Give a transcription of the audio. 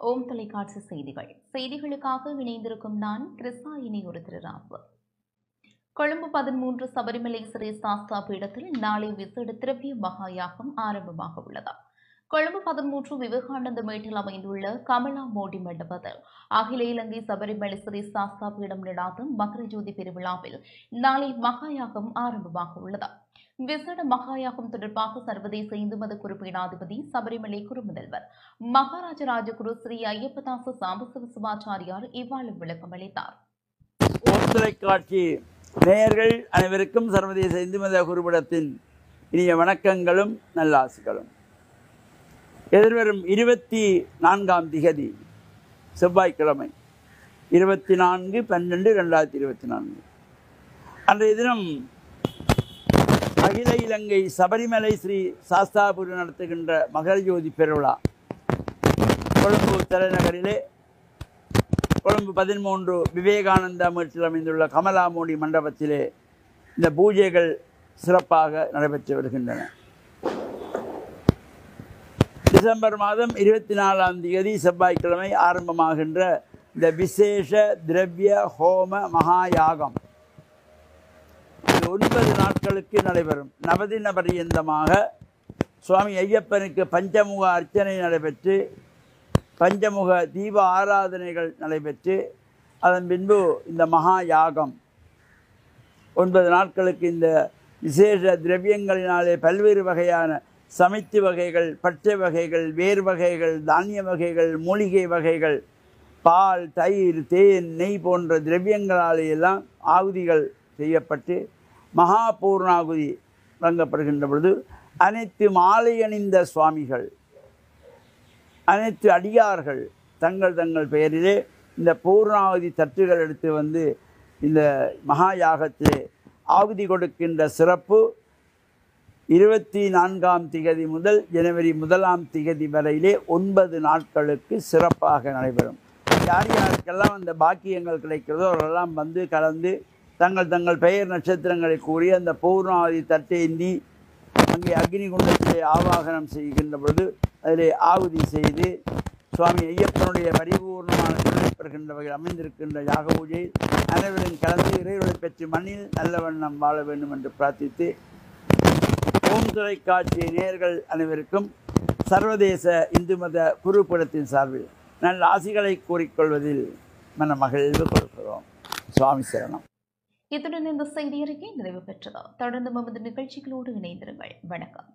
ஓம் தொலைக்காட்சி செய்திகளுக்காக இணைந்திருக்கும் நான் கிருஷ்ணாயினி ஒரு திருராவு. கொழும்பு 13 சபரிமலை ஸ்ரீ சாஸ்தா பீடத்தில் நாளை விசேட திரவிய மகாயாகம் ஆரம்பமாக உள்ளது. கொழும்பு 13 விவேகானந்த மேட்டில் அமைந்துள்ள கமலா மோடி மண்டபத்தில் அகில இலங்கை சபரிமலை ஸ்ரீ சாஸ்தா பீடம் நடாத்தும் மகர ஜோதி பெருவிழாவில் நாளை மகாயாகம் ஆரம்பமாக உள்ளது. விசேட மகாயாகம் தொடர்பாக சர்வதேச இந்து மத குருபீடாதிபதி சபரிமலை குருமுதல்வர் மகாராஜ ராஜகுரு ஸ்ரீ ஐயப்பதாச சாம்பசிவ சிவாச்சாரியார் இவ்வாறு விளக்கம் அளித்தார். தொலைக்காட்சி நேயர்கள் அனைவருக்கும் சர்வதேச இந்து மத குருபீடத்தின் இனிய வணக்கங்களும் நல்லாசிகளும். எதிர்வரும் 24ஆம் திகதி செவ்வாய்க்கிழமை 24/12/2024 அன்றைய தினம் அகில இலங்கை சபரிமலை ஸ்ரீ சாஸ்தாபுரி நடத்துகின்ற மகர ஜோதி பெருவிழா கொழும்பு தலைநகரிலே கொழும்பு 13 விவேகானந்தா மேட்டில் அமைந்துள்ள கமலா மோடி மண்டபத்திலே இந்த பூஜைகள் சிறப்பாக நடைபெற்று வருகின்றன. டிசம்பர் மாதம் 24ஆம் தேதி செவ்வாய்க்கிழமை ஆரம்பமாகின்ற இந்த விசேஷ திரவிய ஹோம மகாயாகம் 9 நாட்களுக்கு நடைபெறும். நவதின பரியந்தமாக சுவாமி ஐயப்பனுக்கு பஞ்சமுக அர்ச்சனை நடைபெற்று பஞ்சமுக தீப ஆராதனைகள் நடைபெற்று அதன் பின்பு இந்த மகா யாகம் 9 நாட்களுக்கு இந்த விசேஷ திரவியங்களினாலே பல்வேறு வகையான சமைத்து வகைகள், பச்சை வகைகள், வேர் வகைகள், தானிய வகைகள், மூலிகை வகைகள், பால், தயிர், தேன், நெய் போன்ற திரவியங்களாலே எல்லாம் ஆகுதிகள் செய்யப்பட்டு மகா பூர்ணாகுதி வழங்கப்படுகின்ற பொழுது அனைத்து மாலை அணிந்த சுவாமிகள், அனைத்து அடியார்கள் தங்கள் பெயரிலே இந்த பூர்ணாகுதி தட்டுகள் எடுத்து வந்து இந்த மகா யாகத்திலே ஆகுதி கொடுக்கின்ற சிறப்பு 24ஆம் திகதி முதல் ஜனவரி 1ஆம் திகதி வரையிலே 9 நாட்களுக்கு சிறப்பாக நடைபெறும். யார் யாருக்கெல்லாம் அந்த பாக்கியங்கள் கிடைக்கிறதோ அவரெல்லாம் வந்து கலந்து தங்கள் பெயர் நட்சத்திரங்களை கூறி அந்த பூர்ணாதி தட்டேந்தி அங்கே அக்னி குண்டத்திலே ஆவாகனம் செய்கின்ற பொழுது அதிலே ஆகுதி செய்து சுவாமி ஐயப்பனுடைய பரிபூர்ணமான துணை பெறுகின்ற வகையில் அமைந்திருக்கின்ற யாக பூஜையில் அனைவரும் கலந்து இறைவனை பெற்று மண்ணில் நல்ல வண்ணம் வாழ வேண்டும் என்று பிரார்த்தித்து ஓம் தொலைக்காட்சி நேயர்கள் அனைவருக்கும் சர்வதேச இந்து மத குருபீடத்தின் சார்பில் நல்ல ஆசிகளை கூறிக்கொள்வதில் மன மகிழ்வு கொள்கிறோம். சுவாமி சரணம். இத்துடன் இந்த செய்தி அறிக்கை நிறைவு பெற்றது. தொடர்ந்து நமது நிகழ்ச்சிகளோடு இணைந்திருங்கள். வணக்கம்.